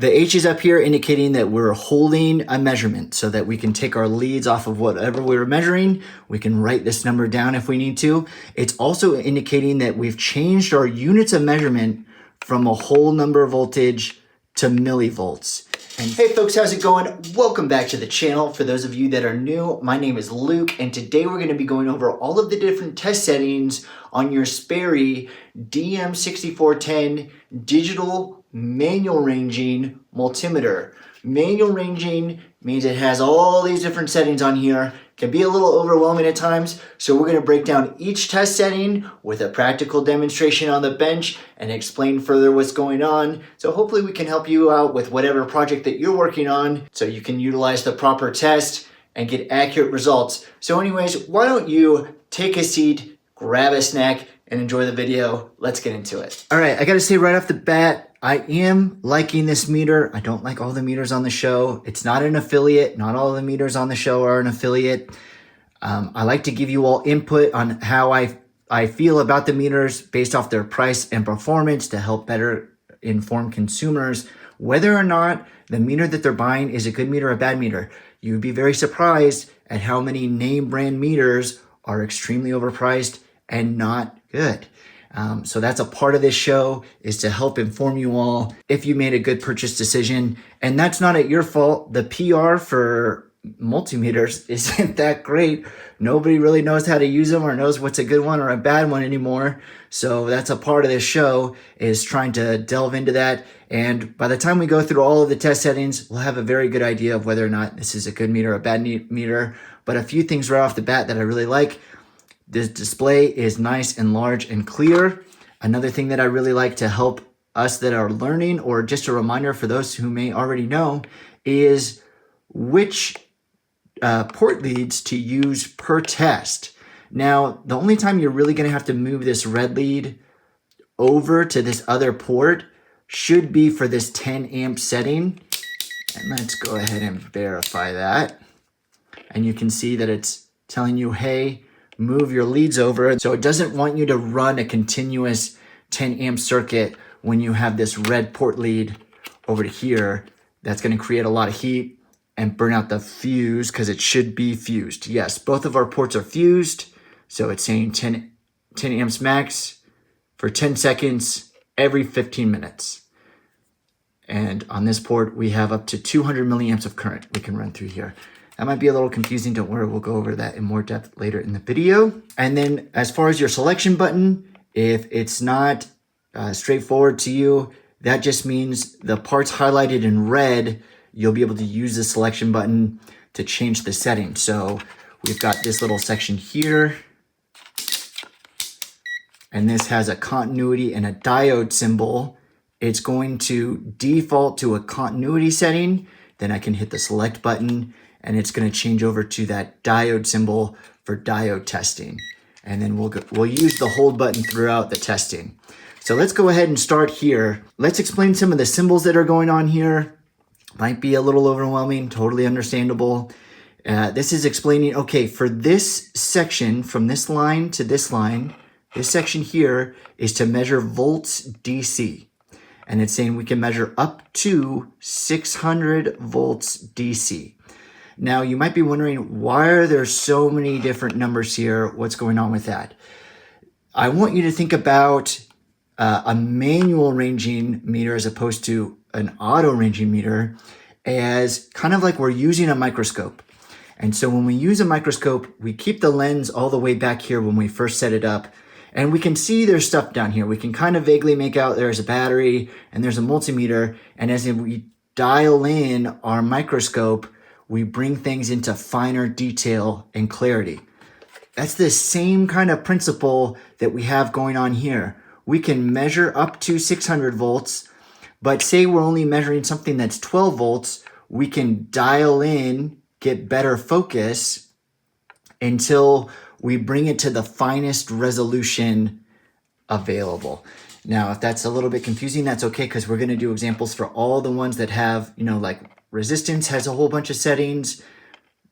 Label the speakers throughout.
Speaker 1: The H is up here indicating that we're holding a measurement so that we can take our leads off of whatever we were measuring. We can write this number down if we need to. It's also indicating that we've changed our units of measurement from a whole number voltage to millivolts. And hey folks, how's it going? Welcome back to the channel. For those of you that are new, my name is Luke, and today we're going to be going over all of the different test settings on your Sperry DM6410 digital manual ranging multimeter. Manual ranging means it has all these different settings on here. Can be a little overwhelming at times, so we're going to break down each test setting with a practical demonstration on the bench and explain further what's going on. So hopefully we can help you out with whatever project that you're working on so you can utilize the proper test and get accurate results. So anyways, why don't you take a seat, grab a snack, and enjoy the video. Let's get into it. All right, I got to say right off the bat, I am liking this meter. I don't like all the meters on the show. It's not an affiliate. Not all the meters on the show are an affiliate. I like to give you all input on how I feel about the meters based off their price and performance to help better inform consumers whether or not the meter that they're buying is a good meter or a bad meter. You would be very surprised at how many name brand meters are extremely overpriced and not good. So that's a part of this show, is to help inform you all if you made a good purchase decision. And that's not at your fault. The PR for multimeters isn't that great. Nobody really knows how to use them or knows what's a good one or a bad one anymore. So that's a part of this show, is trying to delve into that. And by the time we go through all of the test settings, we'll have a very good idea of whether or not this is a good meter or a bad meter. But a few things right off the bat that I really like. This display is nice and large and clear. Another thing that I really like to help us that are learning, or just a reminder for those who may already know, is which port leads to use per test. Now, the only time you're really going to have to move this red lead over to this other port should be for this 10 amp setting. And let's go ahead and verify that. And you can see that it's telling you, hey, move your leads over. So it doesn't want you to run a continuous 10 amp circuit when you have this red port lead over to here. That's going to create a lot of heat and burn out the fuse, because it should be fused. Yes, both of our ports are fused. So it's saying 10 amps max for 10 seconds every 15 minutes. And on this port, we have up to 200 milliamps of current we can run through here. That might be a little confusing. Don't worry, we'll go over that in more depth later in the video. And then as far as your selection button, if it's not straightforward to you, that just means the parts highlighted in red, you'll be able to use the selection button to change the setting. So we've got this little section here, and this has a continuity and a diode symbol. It's going to default to a continuity setting. Then I can hit the select button, and it's going to change over to that diode symbol for diode testing. And then we'll use the hold button throughout the testing. So let's go ahead and start here. Let's explain some of the symbols that are going on here. Might be a little overwhelming, totally understandable. This is explaining, okay, for this section, from this line to this line, this section here is to measure volts DC. And it's saying we can measure up to 600 volts DC. Now, you might be wondering, why are there so many different numbers here? What's going on with that? I want you to think about a manual ranging meter as opposed to an auto ranging meter as kind of like we're using a microscope. And so when we use a microscope, we keep the lens all the way back here when we first set it up. And we can see there's stuff down here. We can kind of vaguely make out there's a battery and there's a multimeter. And as we dial in our microscope, we bring things into finer detail and clarity. That's the same kind of principle that we have going on here. We can measure up to 600 volts, but say we're only measuring something that's 12 volts, we can dial in, get better focus until we bring it to the finest resolution available. Now, if that's a little bit confusing, that's okay, because we're going to do examples for all the ones that have, like resistance has a whole bunch of settings.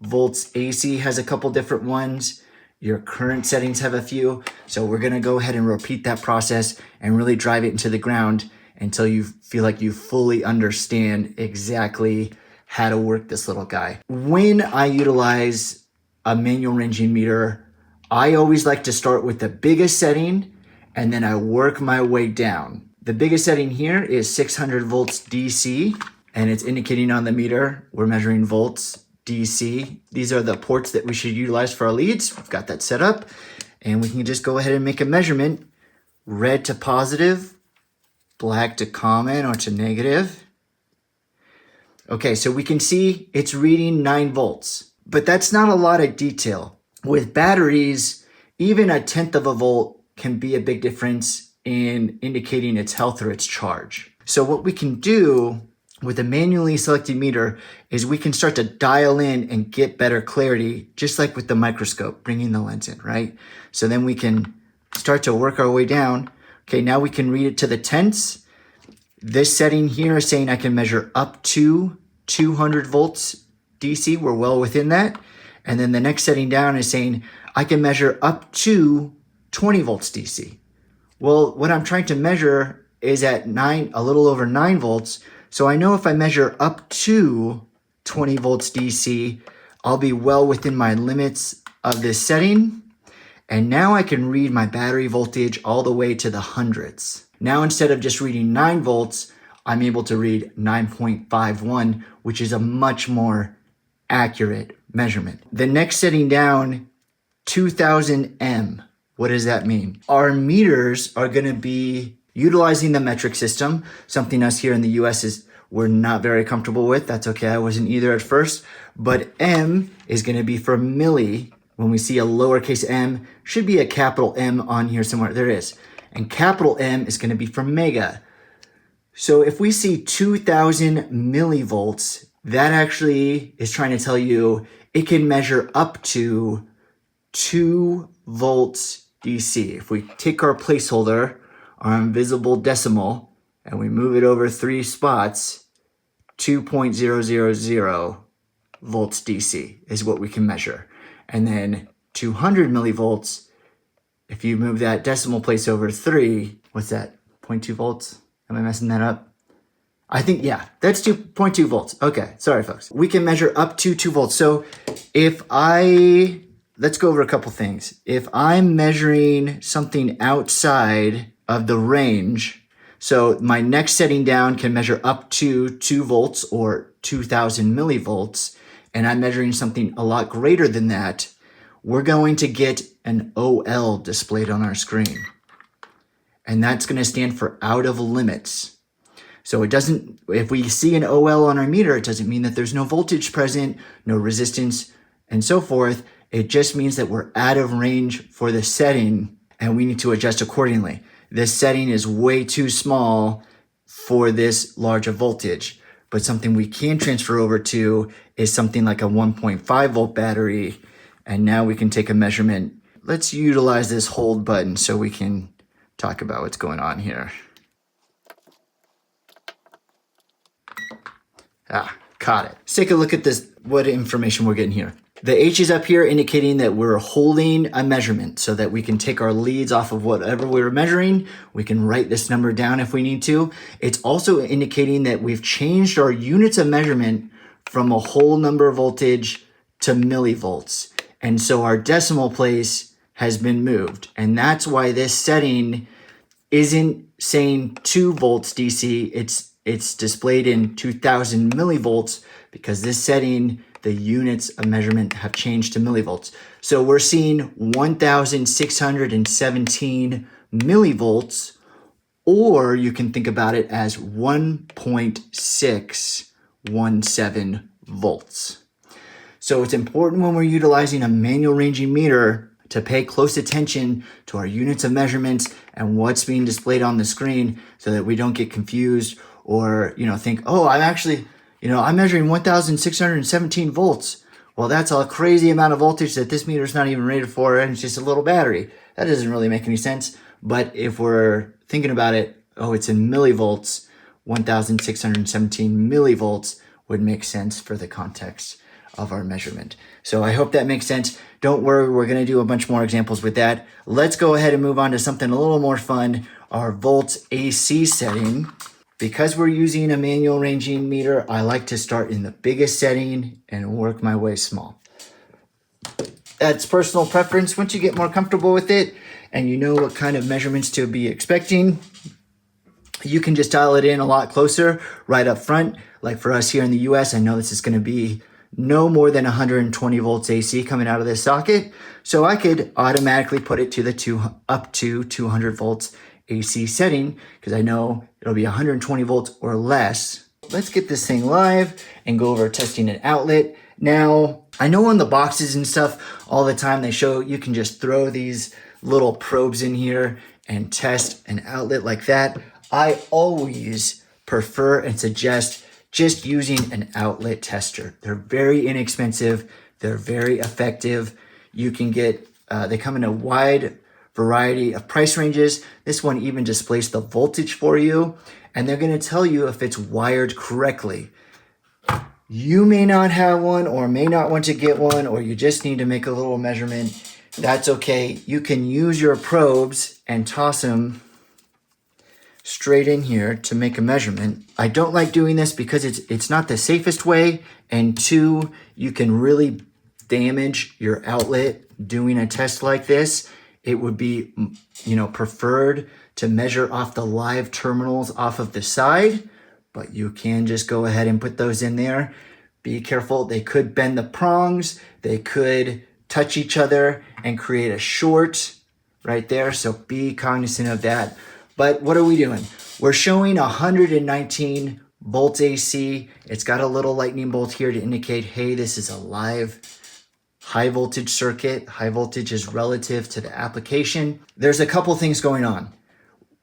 Speaker 1: Volts AC has a couple different ones. Your current settings have a few. So we're going to go ahead and repeat that process and really drive it into the ground until you feel like you fully understand exactly how to work this little guy. When I utilize a manual ranging meter, I always like to start with the biggest setting and then I work my way down. The biggest setting here is 600 volts DC, and it's indicating on the meter we're measuring volts DC. These are the ports that we should utilize for our leads. We've got that set up, and we can just go ahead and make a measurement. Red to positive, black to common or to negative. Okay, so we can see it's reading 9 volts, but that's not a lot of detail. With batteries, even a 1/10 of a volt can be a big difference in indicating its health or its charge. So what we can do with a manually selected meter is we can start to dial in and get better clarity, just like with the microscope, bringing the lens in, right? So then we can start to work our way down. Okay, now we can read it to the tenths. This setting here is saying I can measure up to 200 volts DC. We're well within that. And then the next setting down is saying I can measure up to 20 volts DC. Well, what I'm trying to measure is at a little over 9 volts. So I know if I measure up to 20 volts DC, I'll be well within my limits of this setting. And now I can read my battery voltage all the way to the hundreds. Now, instead of just reading 9 volts, I'm able to read 9.51, which is a much more accurate measurement. The next setting down, 2000 M. What does that mean? Our meters are going to be utilizing the metric system, something us here in the US we're not very comfortable with. That's okay, I wasn't either at first. But M is going to be for milli. When we see a lowercase m, should be a capital M on here somewhere. There is. And capital M is going to be for mega. So if we see 2000 millivolts, that actually is trying to tell you it can measure up to 2 volts DC. If we take our placeholder, our invisible decimal, and we move it over 3 spots, 2.000 volts DC is what we can measure. And then 200 millivolts, if you move that decimal place over 3, what's that, 0.2 volts? Am I messing that up? I think, yeah, that's 2.2 volts. Okay, sorry folks. We can measure up to 2 volts. So let's go over a couple things. If I'm measuring something outside of the range, so my next setting down can measure up to 2 volts or 2000 millivolts, and I'm measuring something a lot greater than that, we're going to get an OL displayed on our screen. And that's going to stand for out of limits. So it doesn't, if we see an OL on our meter, it doesn't mean that there's no voltage present, no resistance, and so forth. It just means that we're out of range for the setting and we need to adjust accordingly. This setting is way too small for this large a voltage, but something we can transfer over to is something like a 1.5 volt battery. And now we can take a measurement. Let's utilize this hold button so we can talk about what's going on here. Caught it. Let's take a look at this, what information we're getting here. The H is up here indicating that we're holding a measurement so that we can take our leads off of whatever we were measuring. We can write this number down if we need to. It's also indicating that we've changed our units of measurement from a whole number voltage to millivolts. And so our decimal place has been moved. And that's why this setting isn't saying 2 volts DC. It's displayed in 2000 millivolts because this setting, the units of measurement have changed to millivolts. So we're seeing 1617 millivolts, or you can think about it as 1.617 volts. So it's important when we're utilizing a manual ranging meter to pay close attention to our units of measurements and what's being displayed on the screen so that we don't get confused or, think, oh, I'm measuring 1617 volts. Well, that's a crazy amount of voltage that this meter's not even rated for, and it's just a little battery. That doesn't really make any sense. But if we're thinking about it, oh, it's in millivolts, 1617 millivolts would make sense for the context of our measurement. So I hope that makes sense. Don't worry, we're going to do a bunch more examples with that. Let's go ahead and move on to something a little more fun, our volts AC setting. Because we're using a manual ranging meter, I like to start in the biggest setting and work my way small. That's personal preference. Once you get more comfortable with it and you know what kind of measurements to be expecting, you can just dial it in a lot closer right up front. Like for us here in the US, I know this is going to be no more than 120 volts AC coming out of this socket. So I could automatically put it to the up to 200 volts AC setting because I know it'll be 120 volts or less. Let's get this thing live and go over testing an outlet. Now, I know on the boxes and stuff all the time they show you can just throw these little probes in here and test an outlet like that. I always prefer and suggest just using an outlet tester. They're very inexpensive. They're very effective. You can get, they come in a wide variety of price ranges. This one even displays the voltage for you, and they're going to tell you if it's wired correctly. You may not have one or may not want to get one, or you just need to make a little measurement. That's okay. You can use your probes and toss them straight in here to make a measurement. I don't like doing this because it's not the safest way, and two, you can really damage your outlet doing a test like this. It would be, preferred to measure off the live terminals off of the side, but you can just go ahead and put those in there. Be careful. They could bend the prongs. They could touch each other and create a short right there. So be cognizant of that. But what are we doing? We're showing 119 volts AC. It's got a little lightning bolt here to indicate, hey, this is a live high voltage circuit. High voltage is relative to the application. There's a couple things going on.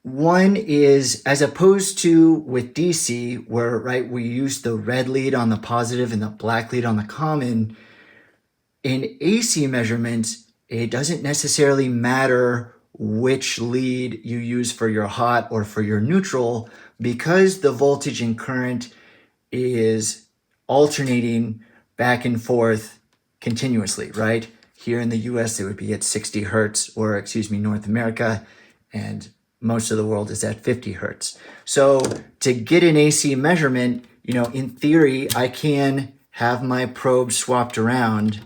Speaker 1: One is, as opposed to with DC, where we use the red lead on the positive and the black lead on the common, in AC measurements, it doesn't necessarily matter which lead you use for your hot or for your neutral, because the voltage and current is alternating back and forth continuously, right? Here in the US, it would be at 60 hertz, or North America, and most of the world is at 50 hertz. So to get an AC measurement, in theory, I can have my probe swapped around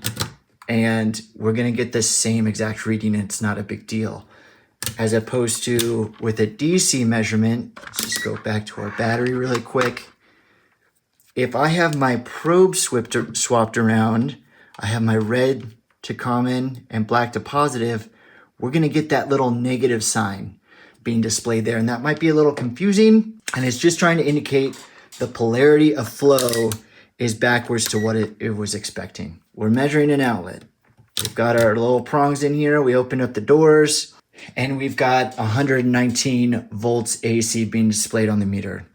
Speaker 1: and we're gonna get the same exact reading and it's not a big deal. As opposed to with a DC measurement, let's just go back to our battery really quick. If I have my probe swapped around, I have my red to common and black to positive, we're gonna get that little negative sign being displayed there. And that might be a little confusing. And it's just trying to indicate the polarity of flow is backwards to what it was expecting. We're measuring an outlet. We've got our little prongs in here. We open up the doors and we've got 119 volts AC being displayed on the meter.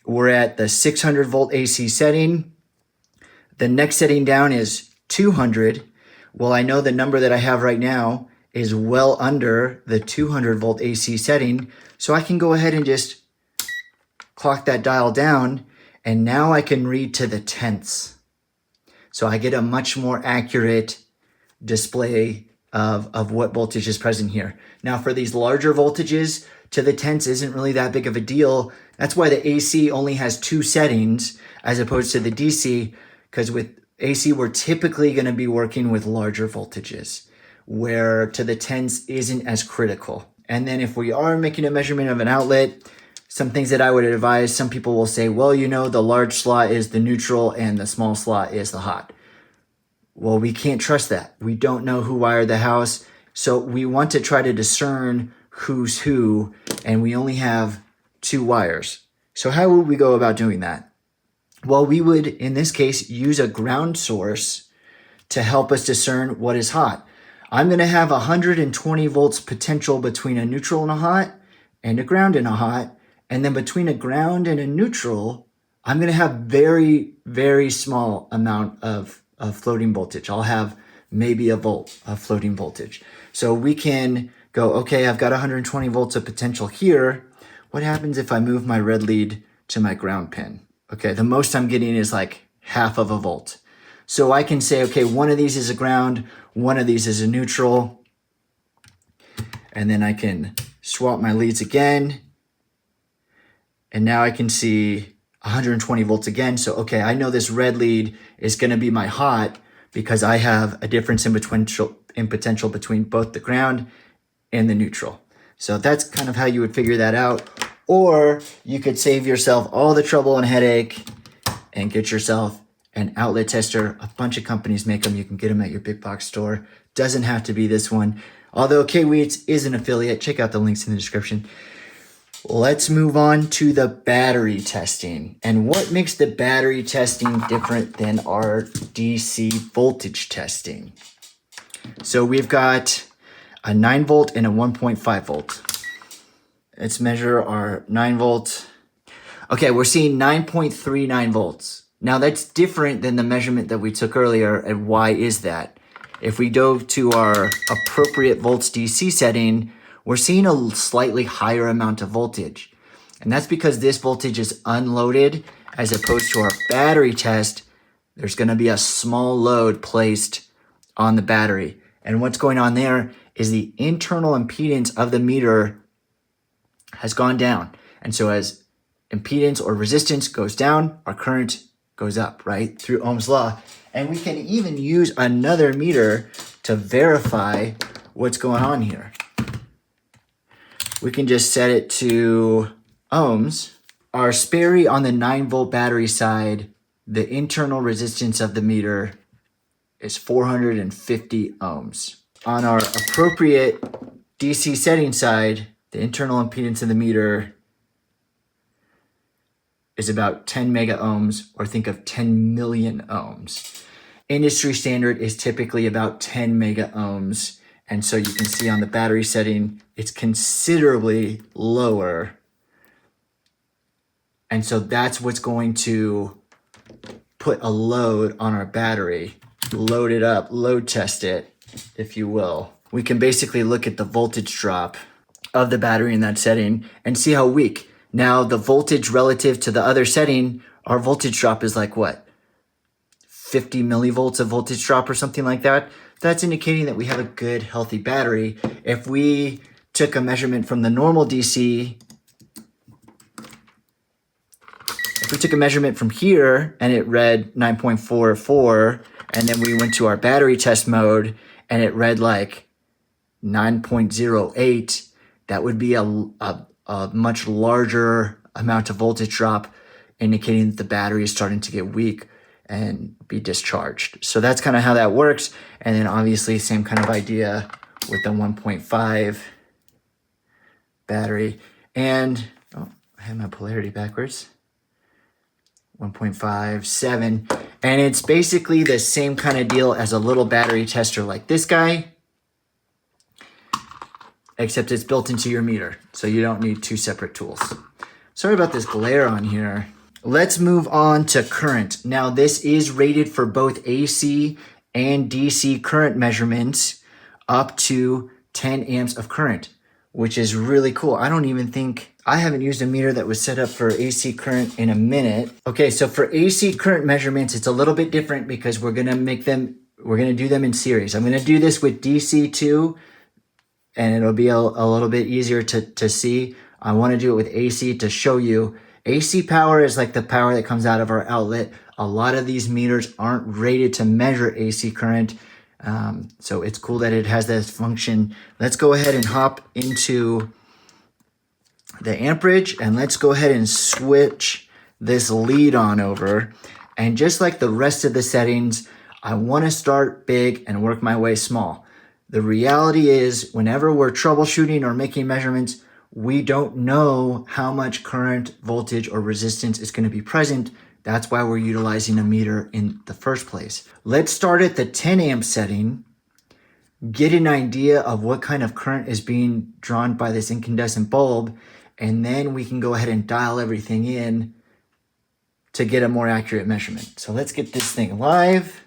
Speaker 1: We're at the 600 volt AC setting. The next setting down is 200. Well, I know the number that I have right now is well under the 200 volt AC setting. So I can go ahead and just clock that dial down, and now I can read to the tenths. So I get a much more accurate display of what voltage is present here. Now for these larger voltages, to the tenths isn't really that big of a deal. That's why the AC only has two settings as opposed to the DC, because with AC, we're typically gonna be working with larger voltages, where to the tenths isn't as critical. And then if we are making a measurement of an outlet, some things that I would advise, some people will say, well, the large slot is the neutral and the small slot is the hot. Well, we can't trust that. We don't know who wired the house. So we want to try to discern who's who, and we only have two wires. So how would we go about doing that? Well, we would, in this case, use a ground source to help us discern what is hot. I'm going to have 120 volts potential between a neutral and a hot, and a ground and a hot. And then between a ground and a neutral, I'm going to have very, very small amount of floating voltage. I'll have maybe a volt of floating voltage. So we can go, okay, I've got 120 volts of potential here. What happens if I move my red lead to my ground pin? Okay, the most I'm getting is like half of a volt. So I can say, okay, one of these is a ground, one of these is a neutral, and then I can swap my leads again. And now I can see 120 volts again. So, okay, I know this red lead is gonna be my hot because I have a difference in potential between both the ground and the neutral. So that's kind of how you would figure that out. Or you could save yourself all the trouble and headache and get yourself an outlet tester. A bunch of companies make them. You can get them at your big box store. Doesn't have to be this one. Although K-Weeds is an affiliate, check out the links in the description. Let's move on to the battery testing. And what makes the battery testing different than our DC voltage testing? So we've got a 9 volt and a 1.5 volt. Let's measure our 9 volt. Okay, we're seeing 9.39 volts. Now that's different than the measurement that we took earlier. And why is that? If we dove to our appropriate volts DC setting, we're seeing a slightly higher amount of voltage. And that's because this voltage is unloaded, as opposed to our battery test, there's gonna be a small load placed on the battery. And what's going on there is the internal impedance of the meter has gone down. And so as impedance or resistance goes down, our current goes up, right? Through Ohm's law. And we can even use another meter to verify what's going on here. We can just set it to ohms. Our Sperry on the 9 volt battery side, the internal resistance of the meter is 450 ohms. On our appropriate DC setting side, the internal impedance of the meter is about 10 megaohms, or think of 10 million ohms. Industry standard is typically about 10 megaohms. And so you can see on the battery setting, it's considerably lower. And so that's what's going to put a load on our battery, load it up, load test it, if you will. We can basically look at the voltage drop of the battery in that setting and see how weak. Now the voltage relative to the other setting, our voltage drop is like what? 50 millivolts of voltage drop or something like that. That's indicating that we have a good, healthy battery. If we took a measurement from the normal DC, if we took a measurement from here and it read 9.44, and then we went to our battery test mode and it read like 9.08, that would be a much larger amount of voltage drop, indicating that the battery is starting to get weak and be discharged. So that's kind of how that works. And then obviously same kind of idea with the 1.5 battery. And, oh, I have my polarity backwards. 1.57. And it's basically the same kind of deal as a little battery tester like this guy, except it's built into your meter. So you don't need two separate tools. Sorry about this glare on here. Let's move on to current. Now this is rated for both AC and DC current measurements up to 10 amps of current, which is really cool. I haven't used a meter that was set up for AC current in a minute. Okay, so for AC current measurements, it's a little bit different because we're gonna do them in series. I'm gonna do this with DC too, and it'll be a little bit easier to see. I wanna do it with AC to show you. AC power is like the power that comes out of our outlet. A lot of these meters aren't rated to measure AC current. So it's cool that it has this function. Let's go ahead and hop into the amperage and let's go ahead and switch this lead on over. And just like the rest of the settings, I want to start big and work my way small. The reality is whenever we're troubleshooting or making measurements, we don't know how much current, voltage, or resistance is going to be present. That's why we're utilizing a meter in the first place. Let's start at the 10 amp setting, get an idea of what kind of current is being drawn by this incandescent bulb, and then we can go ahead and dial everything in to get a more accurate measurement. So let's get this thing live.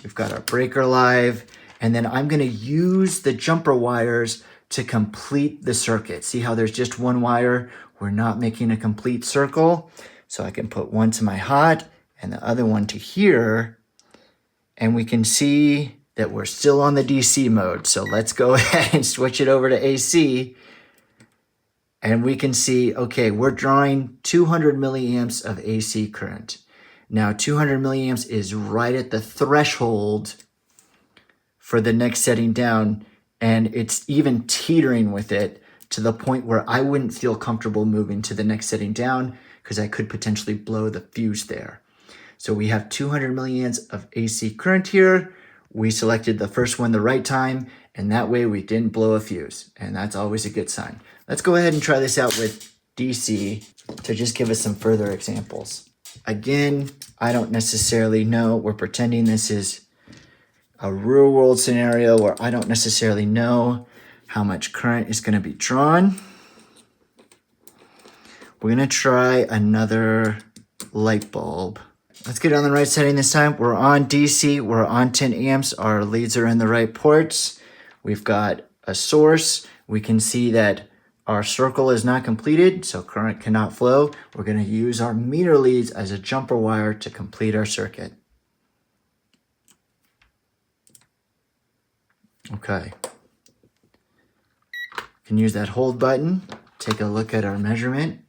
Speaker 1: We've got our breaker live, and then I'm going to use the jumper wires to complete the circuit. See how there's just one wire? We're not making a complete circle. So I can put one to my hot and the other one to here. And we can see that we're still on the DC mode. So let's go ahead and switch it over to AC. And we can see, okay, we're drawing 200 milliamps of AC current. Now 200 milliamps is right at the threshold for the next setting down, and it's even teetering with it to the point where I wouldn't feel comfortable moving to the next setting down because I could potentially blow the fuse there. So we have 200 milliamps of AC current here. We selected the first one the right time, and that way we didn't blow a fuse, and that's always a good sign. Let's go ahead and try this out with DC to just give us some further examples. Again, I don't necessarily know. We're pretending this is a real world scenario where I don't necessarily know how much current is going to be drawn. We're going to try another light bulb. Let's get on the right setting this time. We're on DC, we're on 10 amps. Our leads are in the right ports. We've got a source. We can see that our circle is not completed, so current cannot flow. We're going to use our meter leads as a jumper wire to complete our circuit. Okay. We can use that hold button, take a look at our measurement,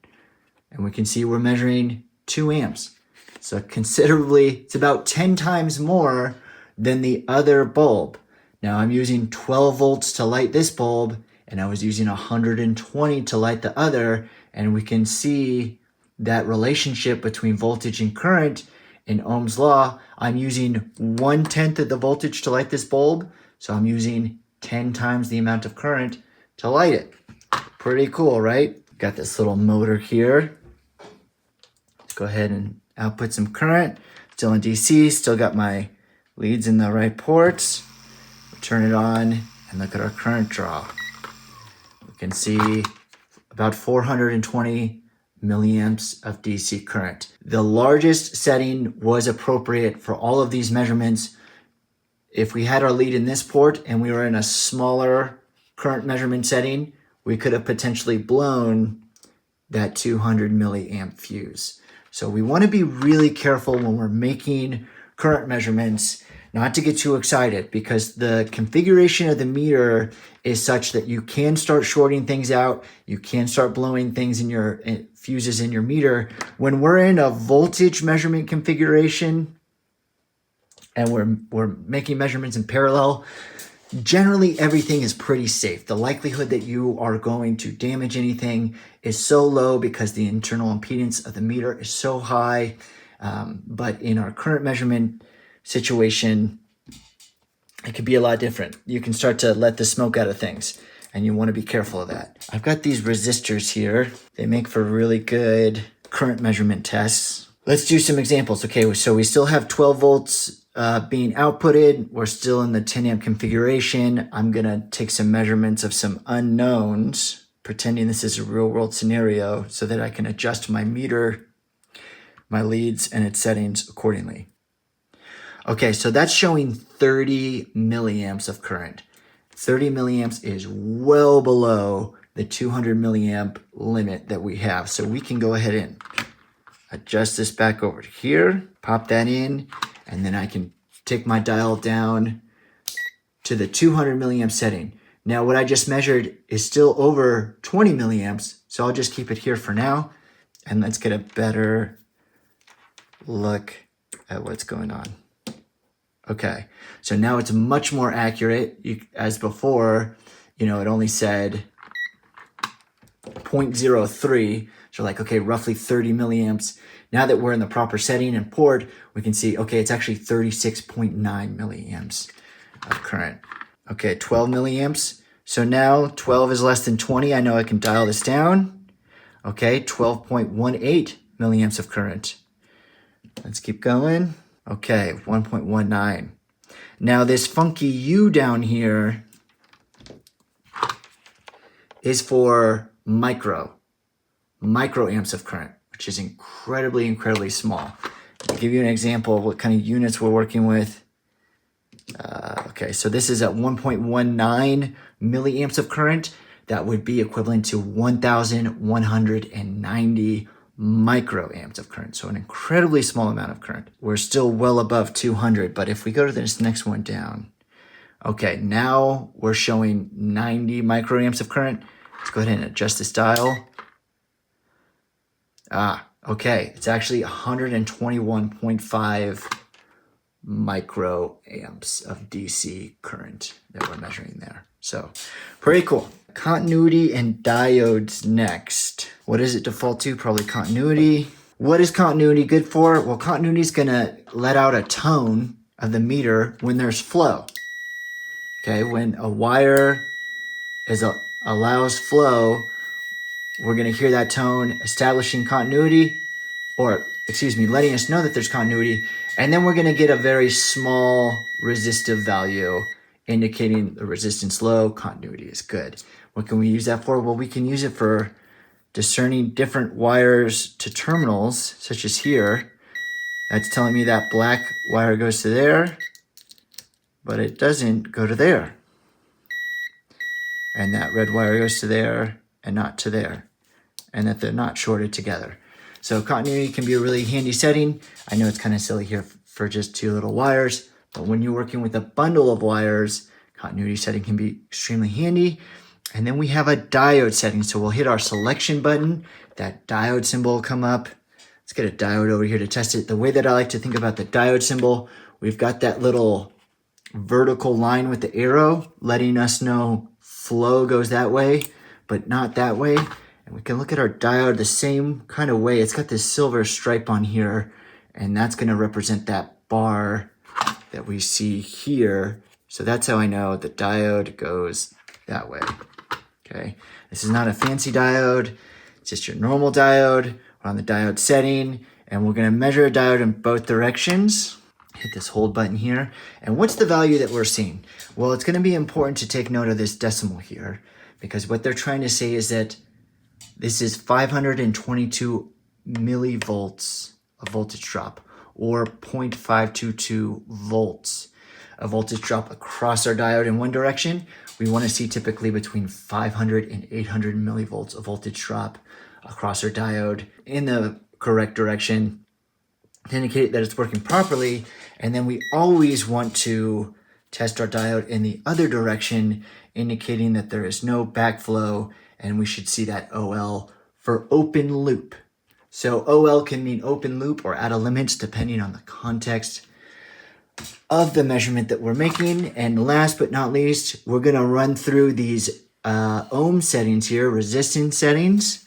Speaker 1: and we can see we're measuring 2 amps. So considerably, it's about 10 times more than the other bulb. Now I'm using 12 volts to light this bulb, and I was using 120 to light the other, and we can see that relationship between voltage and current in Ohm's law. I'm using 1/10 of the voltage to light this bulb, so I'm using 10 times the amount of current to light it. Pretty cool, right? Got this little motor here. Let's go ahead and output some current. Still in DC, still got my leads in the right ports. Turn it on and look at our current draw. We can see about 420 milliamps of DC current. The largest setting was appropriate for all of these measurements. If we had our lead in this port and we were in a smaller current measurement setting, we could have potentially blown that 200 milliamp fuse. So we want to be really careful when we're making current measurements, not to get too excited, because the configuration of the meter is such that you can start shorting things out. You can start blowing things in your fuses in your meter. When we're in a voltage measurement configuration and we're making measurements in parallel, generally everything is pretty safe. The likelihood that you are going to damage anything is so low because the internal impedance of the meter is so high. But in our current measurement situation, it could be a lot different. You can start to let the smoke out of things, and you want to be careful of that. I've got these resistors here. They make for really good current measurement tests. Let's do some examples. Okay, so we still have 12 volts being outputted. We're still in the 10 amp configuration. I'm gonna take some measurements of some unknowns, pretending this is a real world scenario so that I can adjust my meter, my leads, and its settings accordingly. Okay, so that's showing 30 milliamps of current. 30 milliamps is well below the 200 milliamp limit that we have. So we can go ahead and adjust this back over to here, pop that in, and then I can take my dial down to the 200 milliamp setting. Now what I just measured is still over 20 milliamps, so I'll just keep it here for now, and let's get a better look at what's going on. Okay, so now it's much more accurate. As before, it only said 0.03, so like, okay, roughly 30 milliamps. Now that we're in the proper setting and port, we can see, okay, it's actually 36.9 milliamps of current. Okay, 12 milliamps. So now 12 is less than 20. I know I can dial this down. Okay, 12.18 milliamps of current. Let's keep going. Okay, 1.19. Now this funky U down here is for microamps of current, which is incredibly small. I'll give you an example of what kind of units we're working with. Okay, so this is at 1.19 milliamps of current. That would be equivalent to 1,190 microamps of current. So an incredibly small amount of current. We're still well above 200, but if we go to this next one down, okay, now we're showing 90 microamps of current. Let's go ahead and adjust this dial. Okay, it's actually 121.5 microamps of DC current that we're measuring there. So pretty cool. Continuity and diodes next. What does it default to? Probably continuity. What is continuity good for? Well, continuity is gonna let out a tone of the meter when there's flow. Okay, when a wire allows flow, we're gonna hear that tone establishing continuity, or excuse me, letting us know that there's continuity, and then we're gonna get a very small resistive value indicating the resistance low, continuity is good. What can we use that for? Well, we can use it for discerning different wires to terminals, such as here. That's telling me that black wire goes to there, but it doesn't go to there. And that red wire goes to there and not to there, and that they're not shorted together. So continuity can be a really handy setting. I know it's kind of silly here for just two little wires, but when you're working with a bundle of wires, continuity setting can be extremely handy. And then we have a diode setting. So we'll hit our selection button, that diode symbol will come up. Let's get a diode over here to test it. The way that I like to think about the diode symbol, we've got that little vertical line with the arrow letting us know flow goes that way, but not that way. And we can look at our diode the same kind of way. It's got this silver stripe on here, and that's going to represent that bar that we see here. So that's how I know the diode goes that way. Okay, this is not a fancy diode. It's just your normal diode. We're on the diode setting, and we're going to measure a diode in both directions. Hit this hold button here. And what's the value that we're seeing? Well, it's going to be important to take note of this decimal here, because what they're trying to say is that this is 522 millivolts, a voltage drop, or 0.522 volts, a voltage drop across our diode in one direction. We want to see typically between 500 and 800 millivolts of voltage drop across our diode in the correct direction to indicate that it's working properly. And then we always want to test our diode in the other direction, indicating that there is no backflow, and we should see that OL for open loop. So OL can mean open loop or out of limits depending on the context of the measurement that we're making. And last but not least, we're gonna run through these ohm settings here, resistance settings.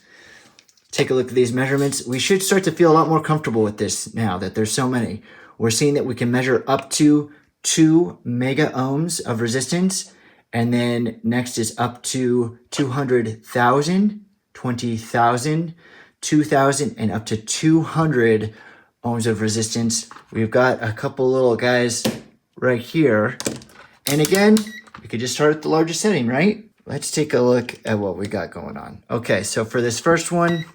Speaker 1: Take a look at these measurements. We should start to feel a lot more comfortable with this now that there's so many. We're seeing that we can measure up to 2 megaohms of resistance, and then next is up to 200,000, 20,000, 2,000, and up to 200 ohms of resistance. We've got a couple little guys right here. And again, we could just start at the largest setting, right? Let's take a look at what we got going on. Okay, so for this first one,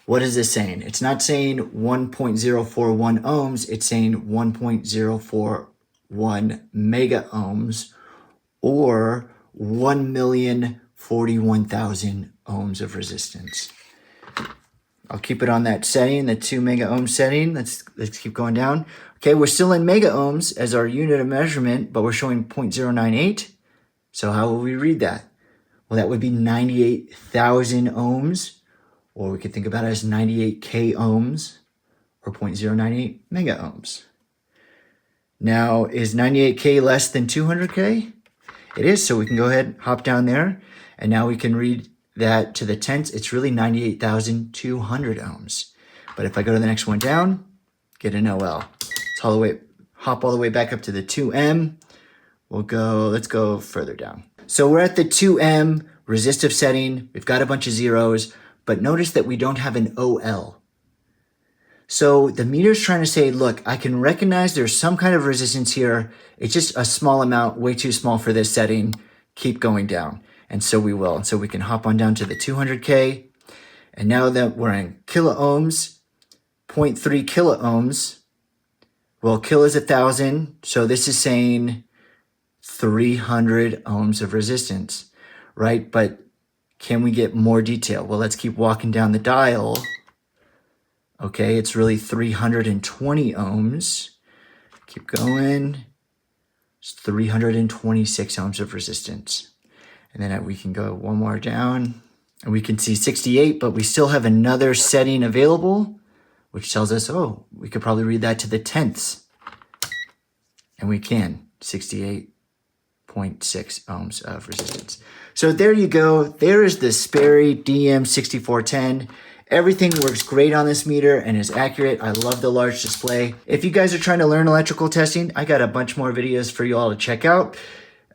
Speaker 1: what is this saying? It's not saying 1.041 ohms, it's saying 1.041 megaohms, or 1,041,000 ohms of resistance. I'll keep it on that setting, the 2 megaohm setting. Let's keep going down. Okay, we're still in megaohms as our unit of measurement, but we're showing 0.098. So how will we read that? Well, that would be 98,000 ohms, or we could think about it as 98k ohms, or 0.098 megaohms. Now, is 98k less than 200k? It is, so we can go ahead, hop down there, and now we can read that to the tenths. It's really 98,200 ohms. But if I go to the next one down, get an OL. It's hop all the way back up to the 2M. Let's go further down. So we're at the 2M resistive setting. We've got a bunch of zeros, but notice that we don't have an OL. So the meter's trying to say, look, I can recognize there's some kind of resistance here. It's just a small amount, way too small for this setting. Keep going down. And so we will. And so we can hop on down to the 200K. And now that we're in kilo ohms, 0.3 kilo ohms. Well, kilo is 1,000. So this is saying 300 ohms of resistance, right? But can we get more detail? Well, let's keep walking down the dial. Okay, it's really 320 ohms. Keep going. It's 326 ohms of resistance. And then we can go one more down and we can see 68, but we still have another setting available, which tells us, oh, we could probably read that to the tenths. And we can, 68.6 ohms of resistance. So there you go. There is the Sperry DM6410. Everything works great on this meter and is accurate. I love the large display. If you guys are trying to learn electrical testing, I got a bunch more videos for you all to check out.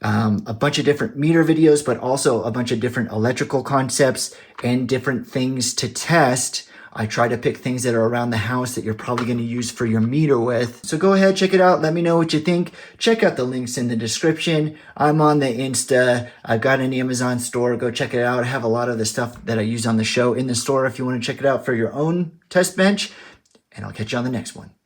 Speaker 1: A bunch of different meter videos, but also a bunch of different electrical concepts and different things to test. I try to pick things that are around the house that you're probably going to use for your meter with. So go ahead, check it out. Let me know what you think. Check out the links in the description. I'm on the Insta. I've got an Amazon store. Go check it out. I have a lot of the stuff that I use on the show in the store if you want to check it out for your own test bench. And I'll catch you on the next one.